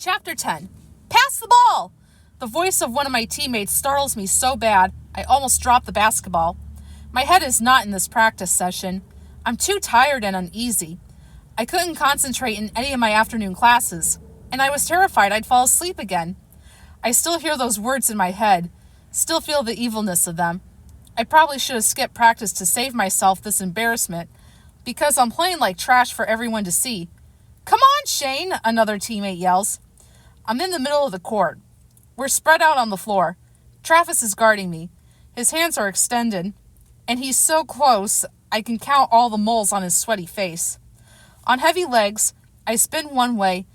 Chapter 10. Pass the ball! The voice of one of my teammates startles me so bad, I almost drop the basketball. My head is not in this practice session. I'm too tired and uneasy. I couldn't concentrate in any of my afternoon classes, and I was terrified I'd fall asleep again. I still hear those words in my head, still feel the evilness of them. I probably should have skipped practice to save myself this embarrassment, because I'm playing like trash for everyone to see. Come on, Shane, another teammate yells. I'm in the middle of the court. We're spread out on the floor. Travis is guarding me. His hands are extended, and he's so close I can count all the moles on his sweaty face. On heavy legs, I spin one way,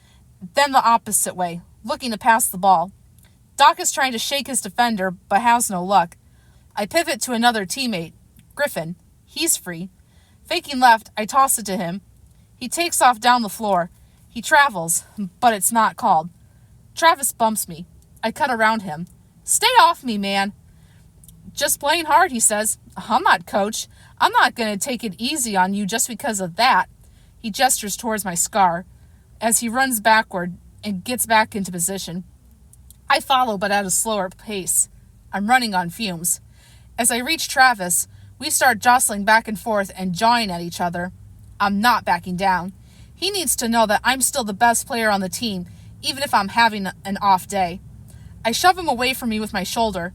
then the opposite way, looking to pass the ball. Doc is trying to shake his defender, but has no luck. I pivot to another teammate, Griffin. He's free. Faking left, I toss it to him. He takes off down the floor. He travels, but it's not called. Travis bumps me. I cut around him. Stay off me, man. Just playing hard, he says. I'm not coach. I'm not going to take it easy on you just because of that. He gestures towards my scar as he runs backward and gets back into position. I follow, but at a slower pace. I'm running on fumes. As I reach Travis, we start jostling back and forth and jawing at each other. I'm not backing down. He needs to know that I'm still the best player on the team, even if I'm having an off day. I shove him away from me with my shoulder.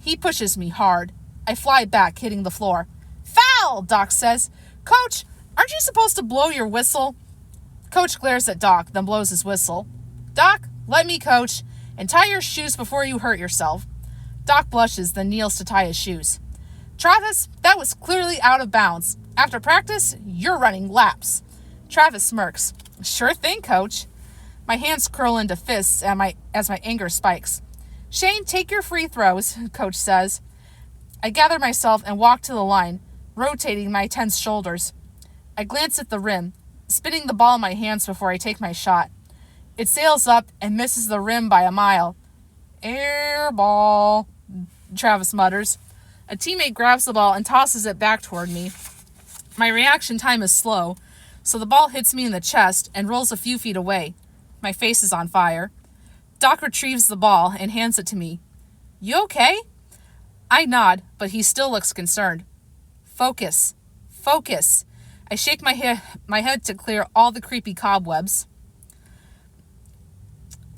He pushes me hard. I fly back, hitting the floor. Foul, Doc says. Coach, aren't you supposed to blow your whistle? Coach glares at Doc, then blows his whistle. Doc, let me coach, and tie your shoes before you hurt yourself. Doc blushes, then kneels to tie his shoes. Travis, that was clearly out of bounds. After practice, you're running laps. Travis smirks. Sure thing, coach. My hands curl into fists as my anger spikes. Shane, take your free throws, coach says. I gather myself and walk to the line, rotating my tense shoulders. I glance at the rim, spinning the ball in my hands before I take my shot. It sails up and misses the rim by a mile. Air ball, Travis mutters. A teammate grabs the ball and tosses it back toward me. My reaction time is slow, so the ball hits me in the chest and rolls a few feet away. My face is on fire. Doc retrieves the ball and hands it to me. You okay? I nod, but he still looks concerned. Focus. Focus. I shake my head to clear all the creepy cobwebs.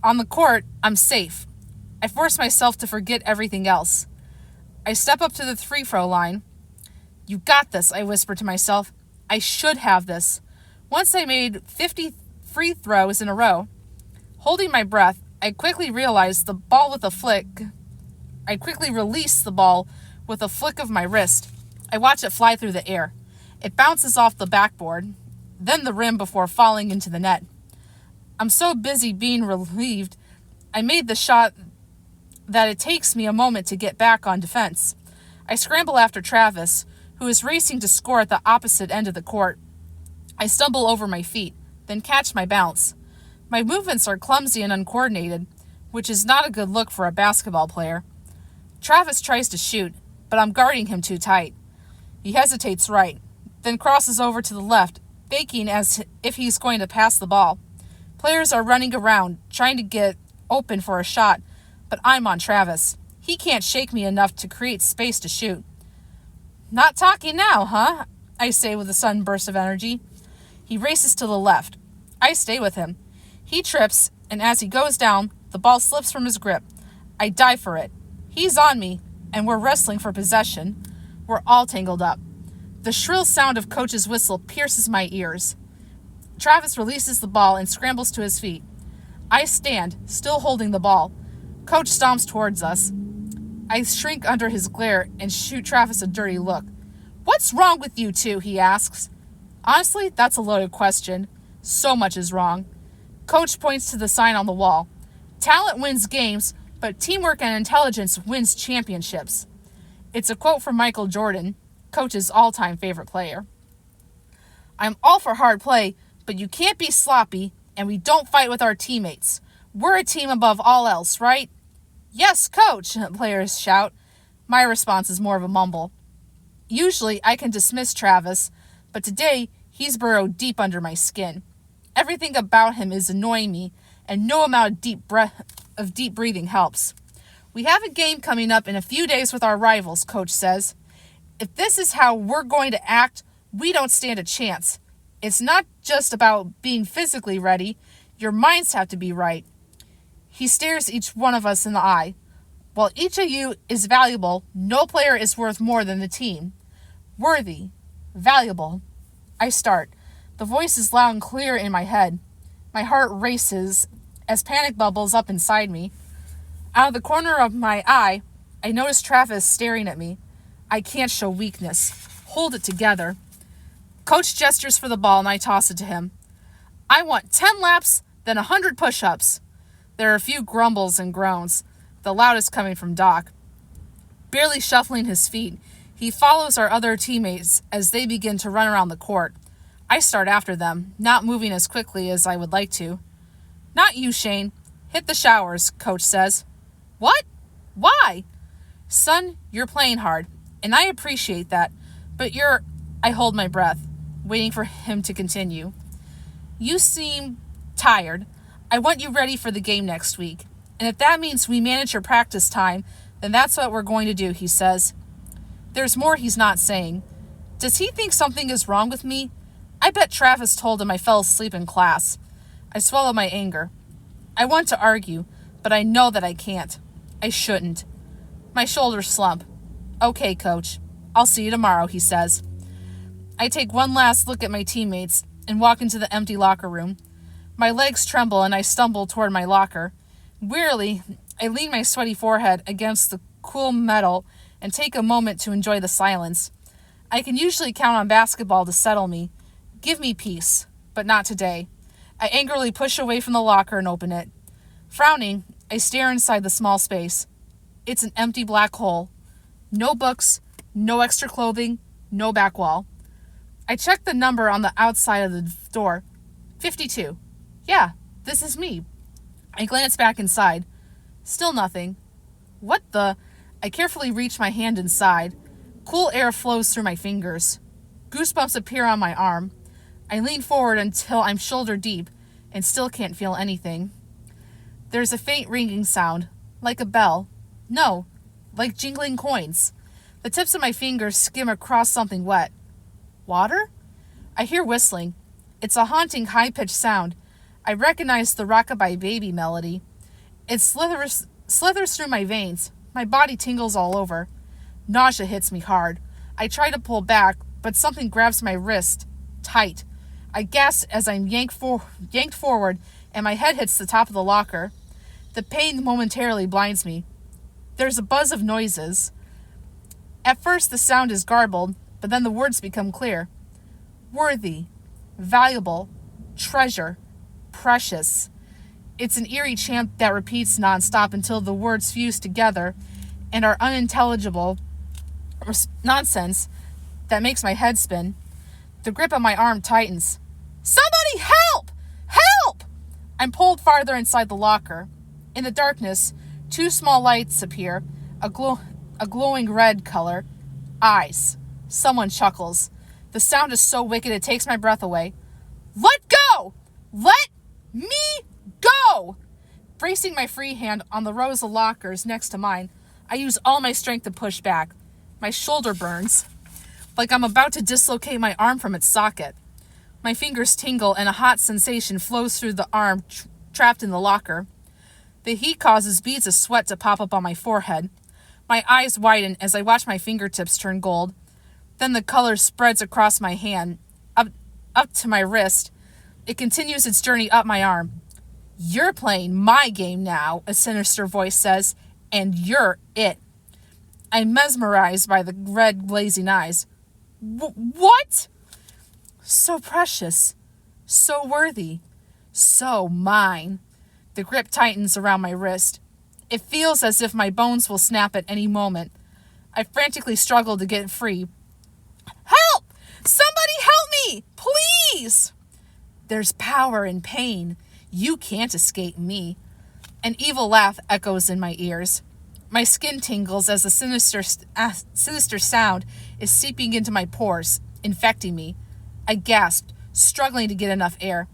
On the court, I'm safe. I force myself to forget everything else. I step up to the free throw line. You got this, I whisper to myself. I should have this. Once I made 50 free throws in a row. Holding my breath, I quickly release the ball with a flick of my wrist. I watch it fly through the air. It bounces off the backboard, then the rim before falling into the net. I'm so busy being relieved, I made the shot that it takes me a moment to get back on defense. I scramble after Travis, who is racing to score at the opposite end of the court. I stumble over my feet, then catch my bounce. My movements are clumsy and uncoordinated, which is not a good look for a basketball player. Travis tries to shoot, but I'm guarding him too tight. He hesitates right, then crosses over to the left, faking as if he's going to pass the ball. Players are running around, trying to get open for a shot, but I'm on Travis. He can't shake me enough to create space to shoot. Not talking now, huh? I say with a sudden burst of energy. He races to the left. I stay with him. He trips, and as he goes down, the ball slips from his grip. I dive for it. He's on me, and we're wrestling for possession. We're all tangled up. The shrill sound of Coach's whistle pierces my ears. Travis releases the ball and scrambles to his feet. I stand, still holding the ball. Coach stomps towards us. I shrink under his glare and shoot Travis a dirty look. What's wrong with you two? He asks. Honestly, that's a loaded question. So much is wrong. Coach points to the sign on the wall. Talent wins games, but teamwork and intelligence wins championships. It's a quote from Michael Jordan, Coach's all-time favorite player. I'm all for hard play, but you can't be sloppy, and we don't fight with our teammates. We're a team above all else, right? Yes, Coach, players shout. My response is more of a mumble. Usually, I can dismiss Travis, but today, he's burrowed deep under my skin. Everything about him is annoying me, and no amount of deep breathing helps. We have a game coming up in a few days with our rivals, Coach says. If this is how we're going to act, we don't stand a chance. It's not just about being physically ready. Your minds have to be right. He stares each one of us in the eye. While each of you is valuable, no player is worth more than the team. Worthy. Valuable. I start. The voice is loud and clear in my head. My heart races as panic bubbles up inside me. Out of the corner of my eye, I notice Travis staring at me. I can't show weakness. Hold it together. Coach gestures for the ball and I toss it to him. I want 10 laps, then 100 push-ups. There are a few grumbles and groans, the loudest coming from Doc. Barely shuffling his feet, he follows our other teammates as they begin to run around the court. I start after them, not moving as quickly as I would like to. Not you, Shane. Hit the showers, Coach says. What? Why? Son, you're playing hard, and I appreciate that, but I hold my breath, waiting for him to continue. You seem tired. I want you ready for the game next week. And if that means we manage your practice time, then that's what we're going to do, he says. There's more he's not saying. Does he think something is wrong with me? I bet Travis told him I fell asleep in class. I swallow my anger. I want to argue, but I know that I can't. I shouldn't. My shoulders slump. Okay, Coach. I'll see you tomorrow, he says. I take one last look at my teammates and walk into the empty locker room. My legs tremble and I stumble toward my locker. Wearily, I lean my sweaty forehead against the cool metal and take a moment to enjoy the silence. I can usually count on basketball to settle me. Give me peace, but not today. I angrily push away from the locker and open it. Frowning, I stare inside the small space. It's an empty black hole. No books, no extra clothing, no back wall. I check the number on the outside of the door. 52. Yeah, this is me. I glance back inside. Still nothing. What the? I carefully reach my hand inside. Cool air flows through my fingers. Goosebumps appear on my arm. I lean forward until I'm shoulder deep and still can't feel anything. There's a faint ringing sound, like a bell. No, like jingling coins. The tips of my fingers skim across something wet. Water? I hear whistling. It's a haunting, high-pitched sound. I recognize the Rockabye Baby melody. It slithers through my veins. My body tingles all over. Nausea hits me hard. I try to pull back, but something grabs my wrist, tight. I gasp as I'm yanked forward and my head hits the top of the locker. The pain momentarily blinds me. There's a buzz of noises. At first the sound is garbled, but then the words become clear. Worthy, valuable, treasure, precious. It's an eerie chant that repeats nonstop until the words fuse together and are unintelligible nonsense that makes my head spin. The grip on my arm tightens. Somebody help! Help! I'm pulled farther inside the locker. In the darkness, two small lights appear, a glowing red color. Eyes. Someone chuckles. The sound is so wicked it takes my breath away. Let go! Let me go! Bracing my free hand on the rows of lockers next to mine, I use all my strength to push back. My shoulder burns, like I'm about to dislocate my arm from its socket. My fingers tingle and a hot sensation flows through the arm trapped in the locker. The heat causes beads of sweat to pop up on my forehead. My eyes widen as I watch my fingertips turn gold. Then the color spreads across my hand, up to my wrist. It continues its journey up my arm. You're playing my game now, a sinister voice says, and you're it. I'm mesmerized by the red blazing eyes. What? So precious, so worthy, so mine. The grip tightens around my wrist. It feels as if my bones will snap at any moment. I frantically struggle to get free. Help! Somebody help me! Please! There's power in pain. You can't escape me. An evil laugh echoes in my ears. My skin tingles as a sinister sound is seeping into my pores, infecting me. I gasped, struggling to get enough air.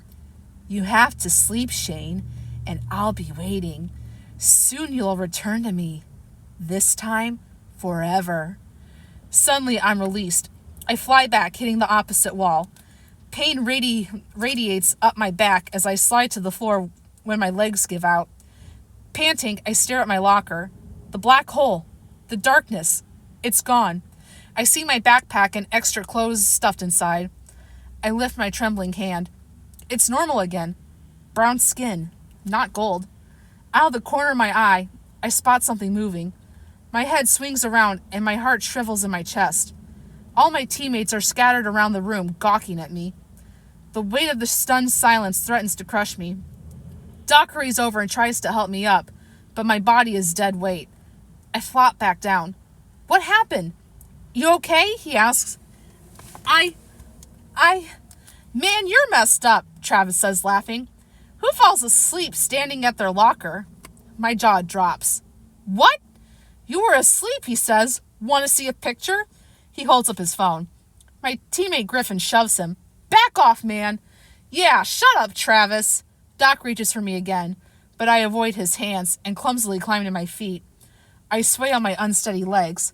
You have to sleep, Shane. and I'll be waiting. Soon you'll return to me. This time, forever. Suddenly, I'm released. I fly back, hitting the opposite wall. Pain radiates up my back as I slide to the floor when my legs give out. Panting, I stare at my locker. The black hole. The darkness. It's gone. I see my backpack and extra clothes stuffed inside. I lift my trembling hand. It's normal again. Brown skin, not gold. Out of the corner of my eye, I spot something moving. My head swings around and my heart shrivels in my chest. All my teammates are scattered around the room, gawking at me. The weight of the stunned silence threatens to crush me. Doc hurries over and tries to help me up, but my body is dead weight. I flop back down. What happened? You okay? He asks. Man, you're messed up, Travis says, laughing. Who falls asleep standing at their locker? My jaw drops. What? You were asleep, he says. Want to see a picture? He holds up his phone. My teammate Griffin shoves him. Back off, man. Yeah, shut up, Travis. Doc reaches for me again, but I avoid his hands and clumsily climb to my feet. I sway on my unsteady legs.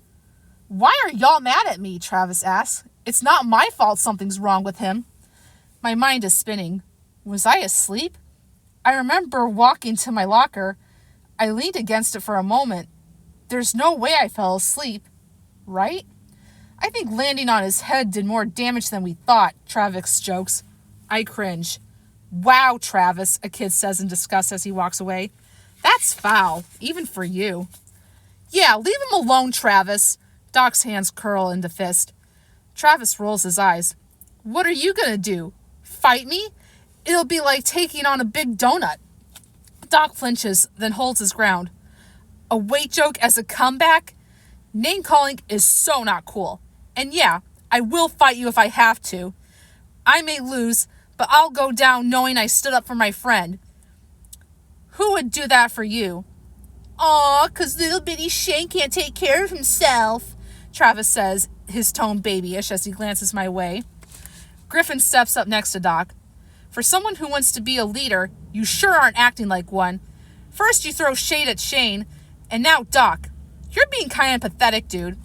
Why are y'all mad at me? Travis asks. It's not my fault something's wrong with him. My mind is spinning. Was I asleep? I remember walking to my locker. I leaned against it for a moment. There's no way I fell asleep, right? I think landing on his head did more damage than we thought, Travis jokes. I cringe. Wow, Travis, a kid says in disgust as he walks away. That's foul, even for you. Yeah, leave him alone, Travis. Doc's hands curl into fist. Travis rolls his eyes. What are you gonna do? Fight me? It'll be like taking on a big donut. Doc flinches, then holds his ground. A weight joke as a comeback? Name calling is so not cool. And yeah, I will fight you if I have to. I may lose, but I'll go down knowing I stood up for my friend. Who would do that for you? Aw, 'cause little bitty Shane can't take care of himself, Travis says, his tone babyish as he glances my way. Griffin steps up next to Doc. For someone who wants to be a leader, you sure aren't acting like one. First you throw shade at Shane, and now Doc. You're being kind of pathetic, dude.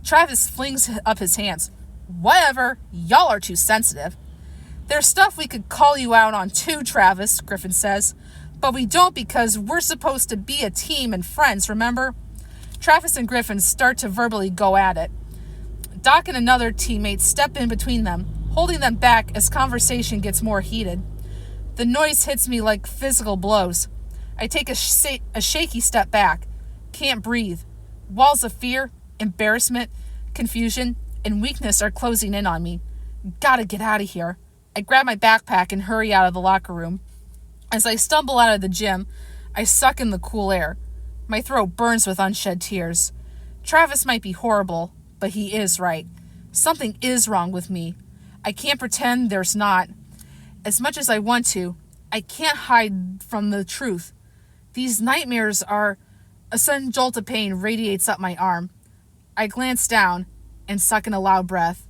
Travis flings up his hands. Whatever, y'all are too sensitive. There's stuff we could call you out on too, Travis, Griffin says. But we don't because we're supposed to be a team and friends, remember? Travis and Griffin start to verbally go at it. Doc and another teammate step in between them, holding them back as conversation gets more heated. The noise hits me like physical blows. I take a shaky step back. Can't breathe. Walls of fear, embarrassment, confusion, and weakness are closing in on me. Gotta get out of here. I grab my backpack and hurry out of the locker room. As I stumble out of the gym, I suck in the cool air. My throat burns with unshed tears. Travis might be horrible, but he is right. Something is wrong with me. I can't pretend there's not. As much as I want to, I can't hide from the truth. These nightmares are... A sudden jolt of pain radiates up my arm. I glance down and suck in a loud breath.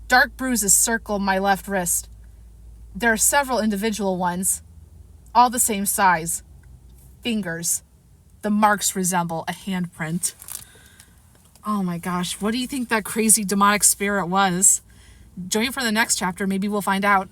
Dark bruises circle my left wrist. There are several individual ones, all the same size. Fingers. The marks resemble a handprint. Oh my gosh, what do you think that crazy demonic spirit was? Join for the next chapter, maybe we'll find out.